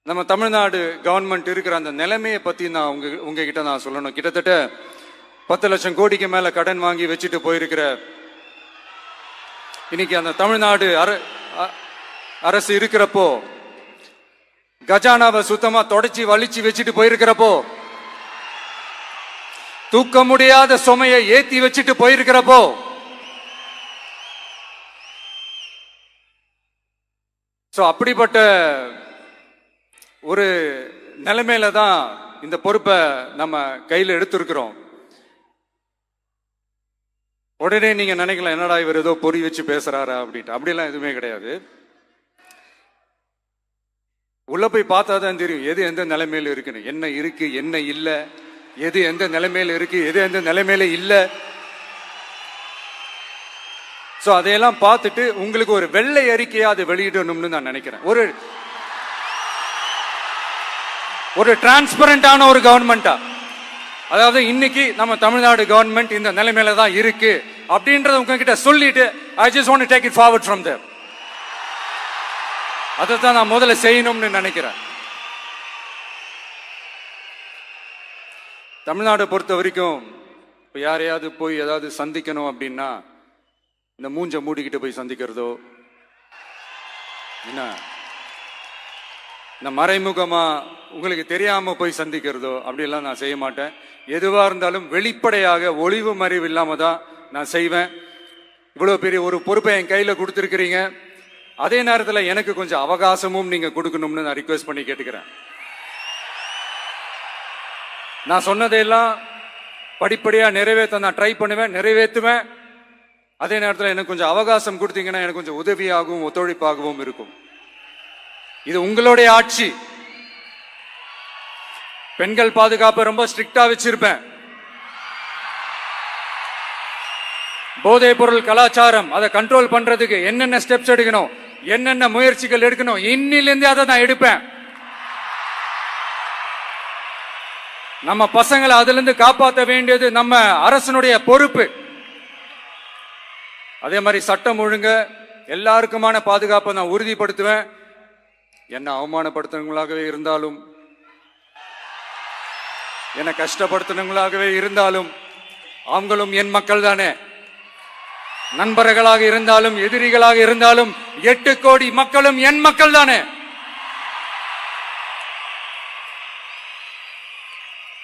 நம்ம தமிழ்நாடு கவர்மெண்ட் இருக்கிற அந்த நிலைமையை பத்தி நான் உங்ககிட்ட நான் சொல்லணும். கிட்டத்தட்ட 10 லட்சம் கோடிக்கு மேல கடன் வாங்கி வச்சுட்டு போயிருக்கிற இன்னைக்கு அந்த தமிழ்நாடு அரசு இருக்கிறப்போ, கஜானாவை சுத்தமா தொடச்சி வலிச்சு வச்சுட்டு போயிருக்கிறப்போ, தூக்க முடியாத சுமையை ஏத்தி வச்சுட்டு போயிருக்கிறப்போ, அப்படிப்பட்ட ஒரு நிலைமையில தான் இந்த பொறுப்பை நம்ம கையில் எடுத்திருக்கிறோம். உடனே நீங்க நினைக்கலாம், என்னடா இவர் ஏதோ பொறி வச்சு பேசுறாரா அப்படின்ட்டு. அப்படிலாம் எதுவுமே கிடையாது. உள்ள போய் பார்த்தா தான் தெரியும் எது எந்த நிலைமையில இருக்குன்னு, என்ன இருக்கு என்ன இல்லை, எது எந்த நிலைமையில இருக்கு எது எந்த நிலைமையில இல்லை. அதையெல்லாம் பார்த்துட்டு உங்களுக்கு ஒரு வெள்ளை அறிக்கையா அதை வெளியிடணும்னு நான் நினைக்கிறேன். ஒரு டிரான்ஸ்பரண்டான ஒரு கவர்மெண்டா, அதாவது இன்னைக்கு நம்ம தமிழ்நாடு கவர்மெண்ட் இந்த நிலைமையில தான் இருக்கு அப்படின்றத உங்ககிட்ட சொல்லிட்டு I just want to take it forward from there. அதை தான் நான் முதல்ல செய்யணும்னு நினைக்கிறேன். தமிழ்நாட்டை பொறுத்த வரைக்கும் இப்போ யாரையாவது போய் ஏதாவது சந்திக்கணும் அப்படின்னா இந்த மூஞ்ச மூடிக்கிட்டு போய் சந்திக்கிறதோ, என்ன இந்த மறைமுகமா உங்களுக்கு தெரியாம போய் சந்திக்கிறதோ அப்படியெல்லாம் நான் செய்ய மாட்டேன். எதுவா இருந்தாலும் வெளிப்படையாக ஒளிவு மறைவு இல்லாம தான் நான் செய்வேன். இவ்வளவு பெரிய ஒரு பொறுப்பை என் கையில கொடுத்துருக்கிறீங்க. அதே நேரத்தில் எனக்கு கொஞ்சம் அவகாசமும் நீங்க கொடுக்கணும்னு நான் ரிக்வெஸ்ட் பண்ணி கேட்டுக்கிறேன். நான் சொன்னதையெல்லாம் படிப்படியா நிறைவேற்ற நான் ட்ரை பண்ணுவேன், நிறைவேற்றுவேன். அதே நேரத்தில் எனக்கு கொஞ்சம் அவகாசம் கொடுத்தீங்கன்னா எனக்கு கொஞ்சம் உதவியாகவும் ஒத்துழைப்பாகவும் இருக்கும். இது உங்களுடைய ஆட்சி. பெண்கள் பாதுகாப்பை ரொம்ப ஸ்ட்ரிக்டா வச்சிருப்பேன். போதைப் பொருள் கலாச்சாரம் அதை கண்ட்ரோல் பண்றதுக்கு என்னென்ன ஸ்டெப்ஸ் எடுக்கணும், என்னென்ன முயற்சிகள் எடுக்கணும், இன்னிலிருந்து அதை நான் எடுப்பேன். நம்ம பசங்களை அதுல இருந்து காப்பாற்ற வேண்டியது நம்ம அரசனுடைய பொறுப்பு. அதே மாதிரி சட்டம் ஒழுங்கு எல்லாருக்குமான பாதுகாப்பை நான் உறுதிப்படுத்துவேன். என்ன அவமானப்படுத்தினவங்களாகவே இருந்தாலும், என்ன கஷ்டப்படுத்தினவங்களாகவே இருந்தாலும், அவங்களும் என் மக்கள் தானே. நண்பர்களாக இருந்தாலும் எதிரிகளாக இருந்தாலும் 8 கோடி மக்களும் என் மக்கள் தானே.